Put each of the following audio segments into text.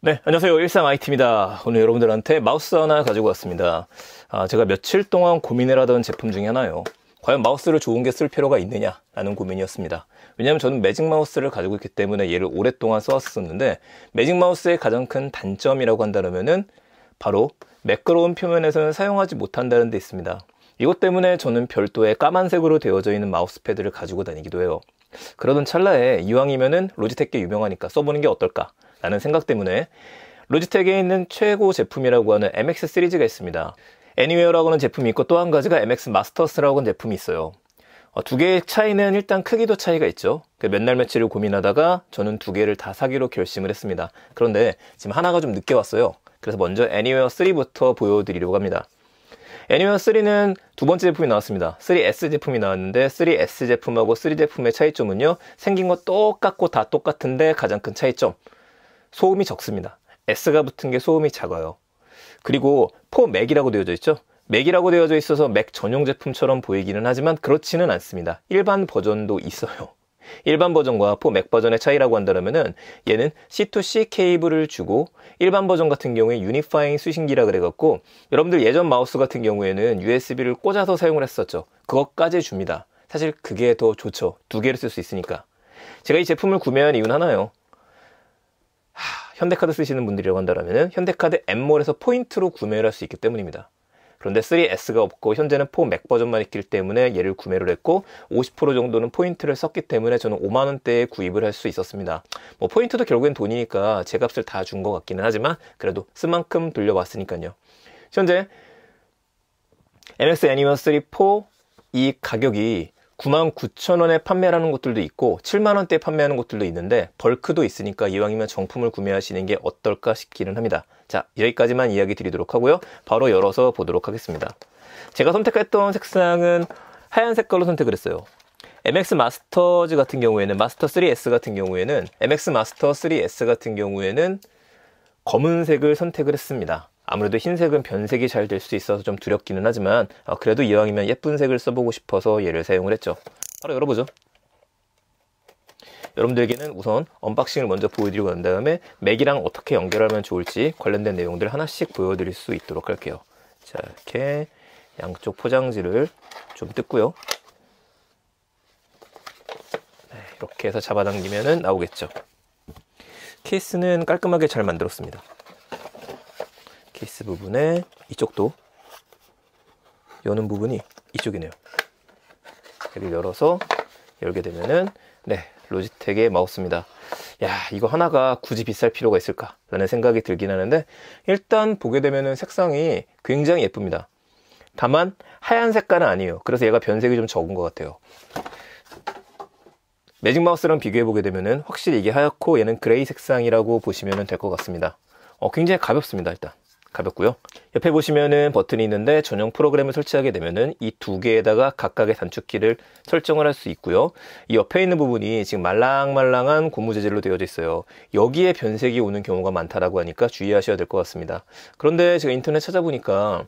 네, 안녕하세요. 일상 IT입니다. 오늘 여러분들한테 마우스 하나 가지고 왔습니다. 제가 며칠 동안 고민을 하던 제품 중에 하나예요. 과연 마우스를 좋은 게 쓸 필요가 있느냐라는 고민이었습니다. 왜냐하면 저는 매직 마우스를 가지고 있기 때문에 얘를 오랫동안 써왔었는데, 매직 마우스의 가장 큰 단점이라고 한다면은 바로 매끄러운 표면에서는 사용하지 못한다는 데 있습니다. 이것 때문에 저는 별도의 까만색으로 되어져 있는 마우스패드를 가지고 다니기도 해요. 그러던 찰나에 이왕이면은 로지텍 게 유명하니까 써보는 게 어떨까 라는 생각 때문에 로지텍에 있는 최고 제품이라고 하는 MX 시리즈가 있습니다. 애니웨어라고 하는 제품이 있고, 또 한 가지가 MX 마스터스라고 하는 제품이 있어요. 두 개의 차이는 일단 크기도 차이가 있죠. 몇 날 며칠을 고민하다가 저는 두 개를 다 사기로 결심을 했습니다. 그런데 지금 하나가 좀 늦게 왔어요. 그래서 먼저 애니웨어 3부터 보여드리려고 합니다. 애니웨어 3는 두 번째 제품이 나왔습니다. 3S 제품이 나왔는데, 3S 제품하고 3 제품의 차이점은요, 생긴 거 똑같고 다 똑같은데 가장 큰 차이점, 소음이 적습니다. S가 붙은 게 소음이 작아요. 그리고 4맥이라고 되어져 있죠. 맥이라고 되어져 있어서 맥 전용 제품처럼 보이기는 하지만 그렇지는 않습니다. 일반 버전도 있어요. 일반 버전과 4맥 버전의 차이라고 한다면은, 얘는 C2C 케이블을 주고, 일반 버전 같은 경우에 유니파잉 수신기라 그래갖고, 여러분들 예전 마우스 같은 경우에는 USB를 꽂아서 사용을 했었죠. 그것까지 줍니다. 사실 그게 더 좋죠. 두 개를 쓸 수 있으니까. 제가 이 제품을 구매한 이유는 하나예요. 현대카드 쓰시는 분들이라고 한다면 현대카드 앱몰에서 포인트로 구매를 할 수 있기 때문입니다. 그런데 3S가 없고 현재는 4맥 버전만 있기 때문에 얘를 구매를 했고, 50% 정도는 포인트를 썼기 때문에 저는 5만원대에 구입을 할 수 있었습니다. 포인트도 결국엔 돈이니까 제 값을 다 준 것 같기는 하지만 그래도 쓴 만큼 돌려왔으니까요. 현재 MX 애니버서리 4 이 가격이 99,000원에 판매를 하는 곳들도 있고 7만원대에 판매하는 곳들도 있는데, 벌크도 있으니까 이왕이면 정품을 구매하시는 게 어떨까 싶기는 합니다. 자, 여기까지만 이야기 드리도록 하고요. 바로 열어서 보도록 하겠습니다. 제가 선택했던 색상은 하얀 색깔로 선택을 했어요. MX 마스터즈 같은 경우에는, 마스터 3S 같은 경우에는, MX 마스터 3S 같은 경우에는 검은색을 선택을 했습니다. 아무래도 흰색은 변색이 잘 될 수 있어서 좀 두렵기는 하지만, 그래도 이왕이면 예쁜 색을 써보고 싶어서 얘를 사용을 했죠. 바로 열어보죠. 여러분들에게는 우선 언박싱을 먼저 보여드리고 난 다음에 맥이랑 어떻게 연결하면 좋을지 관련된 내용들 하나씩 보여드릴 수 있도록 할게요. 자, 이렇게 양쪽 포장지를 좀 뜯고요. 네, 이렇게 해서 잡아당기면 나오겠죠. 케이스는 깔끔하게 잘 만들었습니다. 케이스 부분에 이쪽도 여는 부분이 이쪽이네요. 여기를 열어서 열게 되면은, 네, 로지텍의 마우스입니다. 야, 이거 하나가 굳이 비쌀 필요가 있을까 라는 생각이 들긴 하는데, 일단 보게 되면은 색상이 굉장히 예쁩니다. 다만 하얀 색깔은 아니에요. 그래서 얘가 변색이 좀 적은 것 같아요. 매직 마우스랑 비교해 보게 되면은 확실히 이게 하얗고 얘는 그레이 색상이라고 보시면 될 것 같습니다. 굉장히 가볍습니다. 일단 가볍고요. 옆에 보시면은 버튼이 있는데, 전용 프로그램을 설치하게 되면은 이 두 개에다가 각각의 단축키를 설정을 할 수 있고요. 이 옆에 있는 부분이 지금 말랑말랑한 고무 재질로 되어져 있어요. 여기에 변색이 오는 경우가 많다라고 하니까 주의하셔야 될 것 같습니다. 그런데 제가 인터넷 찾아보니까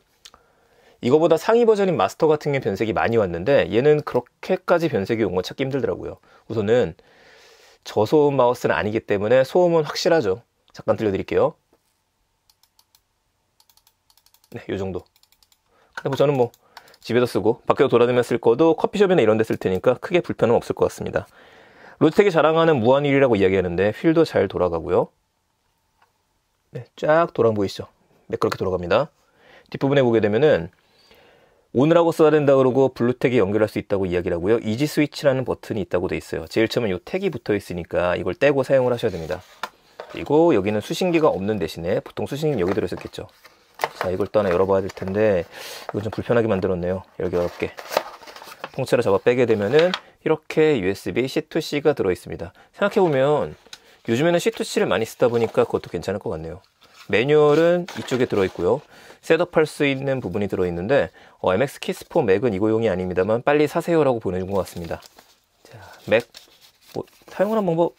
이거보다 상위 버전인 마스터 같은 게 변색이 많이 왔는데, 얘는 그렇게까지 변색이 온 건 찾기 힘들더라고요. 우선은 저소음 마우스는 아니기 때문에 소음은 확실하죠. 잠깐 들려드릴게요. 네, 요 정도. 근데 저는 집에서 쓰고 밖에서 돌아다니며 쓸 거도 커피숍이나 이런 데 쓸 테니까 크게 불편은 없을 것 같습니다. 로지텍이 자랑하는 무한휠이라고 이야기하는데, 휠도 잘 돌아가고요. 네, 쫙 돌아 보이시죠? 매끄럽게 돌아갑니다. 뒷부분에 보게 되면은 오늘하고 써야 된다 그러고 블루텍에 연결할 수 있다고 이야기를 하고요. 이지 스위치라는 버튼이 있다고 돼 있어요. 제일 처음에 이 택이 붙어 있으니까 이걸 떼고 사용을 하셔야 됩니다. 그리고 여기는 수신기가 없는 대신에, 보통 수신기는 여기 들어있었겠죠. 자, 이걸 또 하나 열어봐야 될 텐데, 이거 좀 불편하게 만들었네요. 열기 어렵게. 통째로 잡아 빼게 되면은 이렇게 USB C2C가 들어있습니다. 생각해보면 요즘에는 C2C를 많이 쓰다 보니까 그것도 괜찮을 것 같네요. 매뉴얼은 이쪽에 들어있고요. 셋업할 수 있는 부분이 들어있는데, MX 키스4 맥은 이거용이 아닙니다만 빨리 사세요라고 보내준 것 같습니다. 자, 맥 사용하는 방법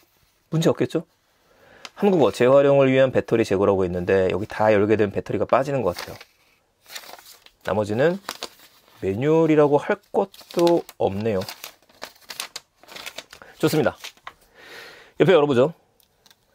문제 없겠죠? 한국어 재활용을 위한 배터리 제거라고 있는데, 여기 다 열게 되면 배터리가 빠지는 것 같아요. 나머지는 매뉴얼이라고 할 것도 없네요. 좋습니다. 옆에 열어보죠.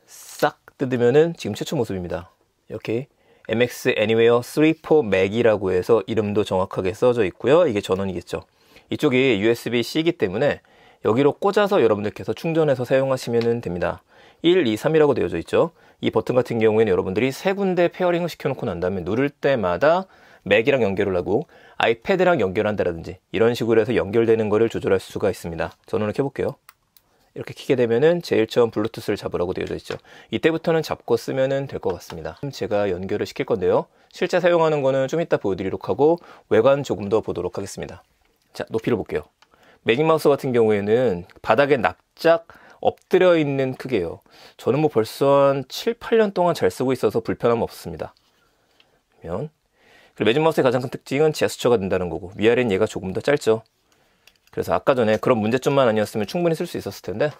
싹 뜯으면은 지금 최초 모습입니다. 이렇게 MX Anywhere 3.4 Mac이라고 해서 이름도 정확하게 써져 있고요. 이게 전원이겠죠. 이쪽이 USB-C이기 때문에 여기로 꽂아서 여러분들께서 충전해서 사용하시면 됩니다. 1, 2, 3이라고 되어져 있죠. 이 버튼 같은 경우에는 여러분들이 세 군데 페어링을 시켜놓고 난 다음에 누를 때마다 맥이랑 연결을 하고 아이패드랑 연결한다라든지 이런 식으로 해서 연결되는 거를 조절할 수가 있습니다. 전원을 켜볼게요. 이렇게 키게 되면은 제일 처음 블루투스를 잡으라고 되어져 있죠. 이때부터는 잡고 쓰면 될 것 같습니다. 제가 연결을 시킬 건데요. 실제 사용하는 거는 좀 이따 보여드리도록 하고 외관 조금 더 보도록 하겠습니다. 자, 높이를 볼게요. 매직 마우스 같은 경우에는 바닥에 납작 엎드려 있는 크기예요. 저는 뭐 벌써 한 7, 8년 동안 잘 쓰고 있어서 불편함 없습니다. 그리고 매직 마우스의 가장 큰 특징은 제스처가 된다는 거고 위아래는 얘가 조금 더 짧죠. 그래서 아까 전에 그런 문제점만 아니었으면 충분히 쓸 수 있었을 텐데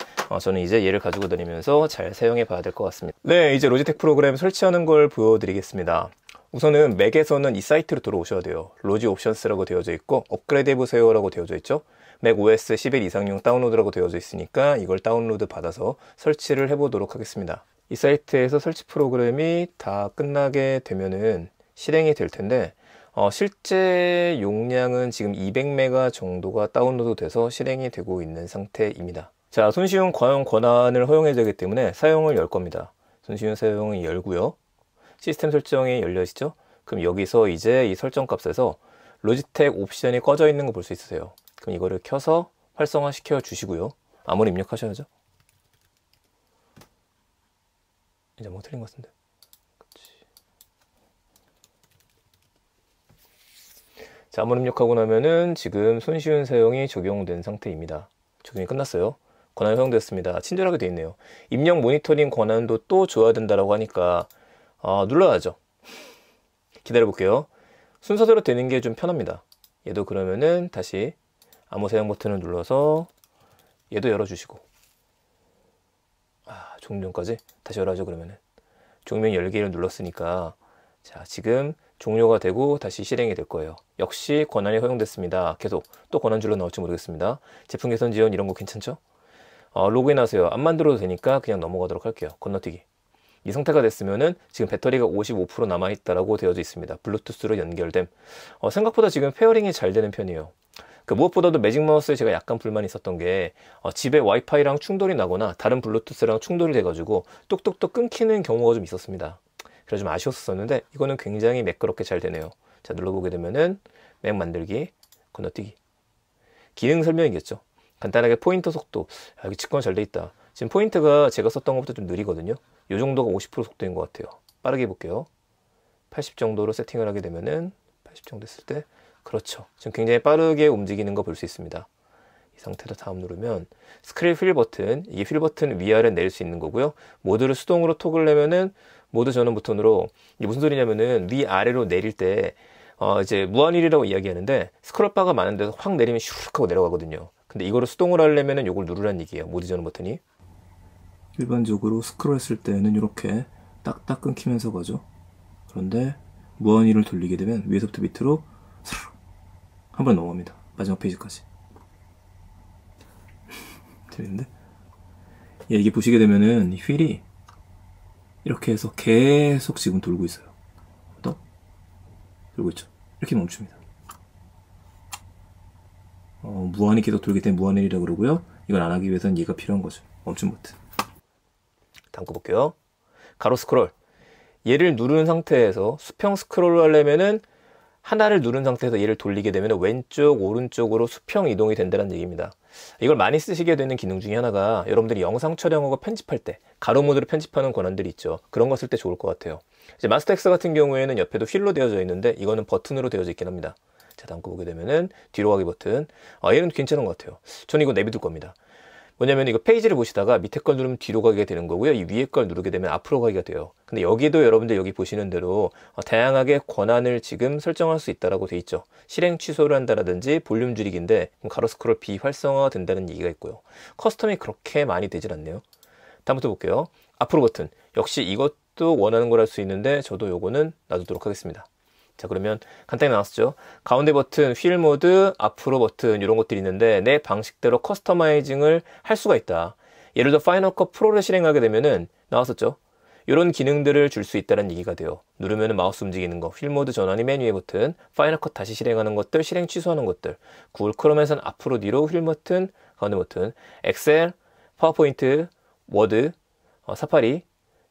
저는 이제 얘를 가지고 다니면서 잘 사용해 봐야 될 것 같습니다. 네, 이제 로지텍 프로그램 설치하는 걸 보여드리겠습니다. 우선은 맥에서는 이 사이트로 들어오셔야 돼요. 로지 옵션스라고 되어져 있고 업그레이드 해보세요 라고 되어져 있죠. 맥 OS 11 이상용 다운로드라고 되어져 있으니까 이걸 다운로드 받아서 설치를 해보도록 하겠습니다. 이 사이트에서 설치 프로그램이 다 끝나게 되면은 실행이 될 텐데 실제 용량은 지금 200메가 정도가 다운로드 돼서 실행이 되고 있는 상태입니다. 자, 손쉬운 과용 권한을 허용해야 되기 때문에 사용을 열 겁니다. 손쉬운 사용이 열고요. 시스템 설정이 열려있죠? 그럼 여기서 이제 이 설정 값에서 로지텍 옵션이 꺼져 있는 거 볼 수 있으세요. 그럼 이거를 켜서 활성화 시켜 주시고요. 아무리 입력하셔야죠. 이제 뭐 틀린 것 같은데. 자, 한번 입력하고 나면은 지금 손쉬운 사용이 적용된 상태입니다. 적용이 끝났어요. 권한이 허용되었습니다. 친절하게 되어 있네요. 입력 모니터링 권한도 또 줘야 된다라고 하니까 눌러야죠. 기다려 볼게요. 순서대로 되는 게 좀 편합니다. 얘도 그러면은 다시 암호 사용 버튼을 눌러서 얘도 열어주시고 종료까지 다시 열어야죠. 그러면은 종료 열기를 눌렀으니까 자, 지금 종료가 되고 다시 실행이 될 거예요. 역시 권한이 허용됐습니다. 계속 또 권한 줄로 나올지 모르겠습니다. 제품 개선 지원 이런 거 괜찮죠? 로그인 하세요. 안 만들어도 되니까 그냥 넘어가도록 할게요. 건너뛰기. 이 상태가 됐으면은 지금 배터리가 55% 남아있다라고 되어져 있습니다. 블루투스로 연결됨. 생각보다 지금 페어링이 잘 되는 편이에요. 무엇보다도 매직 마우스에 제가 약간 불만이 있었던 게 집에 와이파이랑 충돌이 나거나 다른 블루투스랑 충돌이 돼가지고 뚝뚝뚝 끊기는 경우가 좀 있었습니다. 그래서 좀 아쉬웠었는데 이거는 굉장히 매끄럽게 잘 되네요. 자, 눌러보게 되면은 맥 만들기, 건너뛰기. 기능 설명이겠죠. 간단하게 포인터 속도. 여기 직관 잘 돼 있다. 지금 포인트가 제가 썼던 것보다 좀 느리거든요. 이 정도가 50% 속도인 것 같아요. 빠르게 해볼게요. 80 정도로 세팅을 하게 되면은 80 정도 됐을 때 그렇죠. 지금 굉장히 빠르게 움직이는 거 볼 수 있습니다. 이 상태로 다음 누르면 스크린 휠 버튼, 이게 휠 버튼 위아래 내릴 수 있는 거고요. 모드를 수동으로 토글 내면은 모드 전원 버튼으로 이게 무슨 소리냐면은 위아래로 내릴 때 이제 무한힐이라고 이야기하는데 스크롤바가 많은 데서 확 내리면 슈룩 하고 내려가거든요. 근데 이거를 수동으로 하려면은 이걸 누르라는 얘기예요. 모드 전원 버튼이. 일반적으로 스크롤 했을 때는 이렇게 딱딱 끊기면서 가죠. 그런데 무한힐을 돌리게 되면 위에서부터 밑으로 한 번에 넘어갑니다. 마지막 페이지까지. 재밌는데? 예, 이게 보시게 되면은 이 휠이 이렇게 해서 계속 지금 돌고 있어요. 또 돌고 있죠. 이렇게 멈춥니다. 무한히 계속 돌기 때문에 무한힐이라고 그러고요. 이걸 안 하기 위해서는 얘가 필요한 거죠. 멈춤 버튼. 다음 거 볼게요. 가로 스크롤. 얘를 누른 상태에서 수평 스크롤을 하려면은 하나를 누른 상태에서 얘를 돌리게 되면 왼쪽, 오른쪽으로 수평 이동이 된다는 얘기입니다. 이걸 많이 쓰시게 되는 기능 중에 하나가 여러분들이 영상 촬영하고 편집할 때 가로 모드로 편집하는 권한들이 있죠. 그런 거 쓸 때 좋을 것 같아요. 이제 마스터 X 같은 경우에는 옆에도 휠로 되어져 있는데 이거는 버튼으로 되어져 있긴 합니다. 자, 다음 거 보게 되면은 뒤로 가기 버튼. 얘는 괜찮은 것 같아요. 저는 이거 내비둘 겁니다. 뭐냐면 이거 페이지를 보시다가 밑에 걸 누르면 뒤로 가게 되는 거고요. 이 위에 걸 누르게 되면 앞으로 가기가 돼요. 근데 여기도 여러분들 여기 보시는 대로 다양하게 권한을 지금 설정할 수 있다라고 돼 있죠. 실행 취소를 한다라든지 볼륨 줄이기인데 가로 스크롤 비활성화가 된다는 얘기가 있고요. 커스텀이 그렇게 많이 되질 않네요. 다음부터 볼게요. 앞으로 버튼. 역시 이것도 원하는 걸 할 수 있는데 저도 요거는 놔두도록 하겠습니다. 자, 그러면 간단히 나왔죠. 가운데 버튼, 휠 모드, 앞으로 버튼 이런 것들이 있는데 내 방식대로 커스터마이징을 할 수가 있다. 예를 들어 파이널 컷 프로를 실행하게 되면은 나왔었죠. 이런 기능들을 줄 수 있다는 얘기가 돼요. 누르면 마우스 움직이는 거, 휠 모드 전환이 맨 위에 버튼, 파이널 컷 다시 실행하는 것들, 실행 취소하는 것들, 구글 크롬에선 앞으로 뒤로 휠 버튼, 가운데 버튼, 엑셀, 파워포인트, 워드, 사파리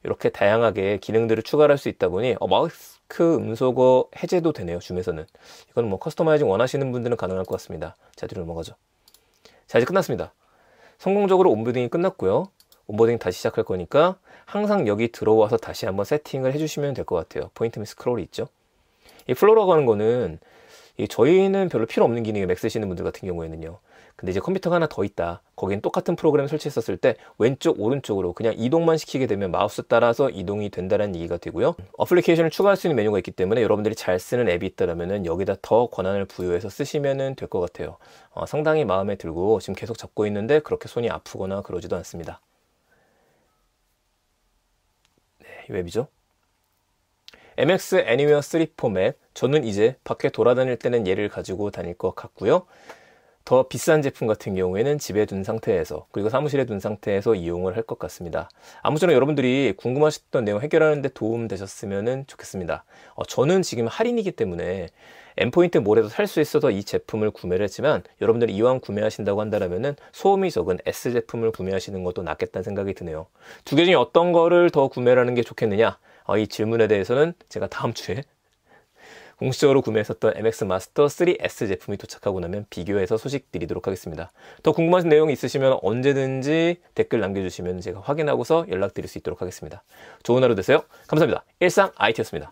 이렇게 다양하게 기능들을 추가할 수 있다 보니 마스크 음소거 해제도 되네요. 줌에서는. 이건 뭐 커스터마이징 원하시는 분들은 가능할 것 같습니다. 자, 뒤로 넘어가죠. 자, 이제 끝났습니다. 성공적으로 온보딩이 끝났고요. 온보딩 다시 시작할 거니까 항상 여기 들어와서 다시 한번 세팅을 해주시면 될 것 같아요. 포인트 및 스크롤이 있죠. 이 플로우라고 하는 거는 저희는 별로 필요 없는 기능이에요. 맥 쓰시는 분들 같은 경우에는요. 근데 이제 컴퓨터가 하나 더 있다. 거긴 똑같은 프로그램 설치했었을 때 왼쪽 오른쪽으로 그냥 이동만 시키게 되면 마우스 따라서 이동이 된다는 얘기가 되고요. 어플리케이션을 추가할 수 있는 메뉴가 있기 때문에 여러분들이 잘 쓰는 앱이 있다면 여기다 더 권한을 부여해서 쓰시면 될 것 같아요. 상당히 마음에 들고 지금 계속 잡고 있는데 그렇게 손이 아프거나 그러지도 않습니다. 네, 이 웹이죠. MX Anywhere 3 포맷. 저는 이제 밖에 돌아다닐 때는 얘를 가지고 다닐 것 같고요. 더 비싼 제품 같은 경우에는 집에 둔 상태에서 그리고 사무실에 둔 상태에서 이용을 할 것 같습니다. 아무쪼록 여러분들이 궁금하셨던 내용 해결하는 데 도움 되셨으면 좋겠습니다. 저는 지금 할인이기 때문에 endpoint 몰에도 살 수 있어서 이 제품을 구매를 했지만 여러분들이 이왕 구매하신다고 한다면 소음이 적은 S 제품을 구매하시는 것도 낫겠다는 생각이 드네요. 두 개 중에 어떤 거를 더 구매를 하는 게 좋겠느냐? 이 질문에 대해서는 제가 다음 주에 공식적으로 구매했었던 MX 마스터 3S 제품이 도착하고 나면 비교해서 소식 드리도록 하겠습니다. 더 궁금하신 내용이 있으시면 언제든지 댓글 남겨주시면 제가 확인하고서 연락드릴 수 있도록 하겠습니다. 좋은 하루 되세요. 감사합니다. 일상 IT였습니다.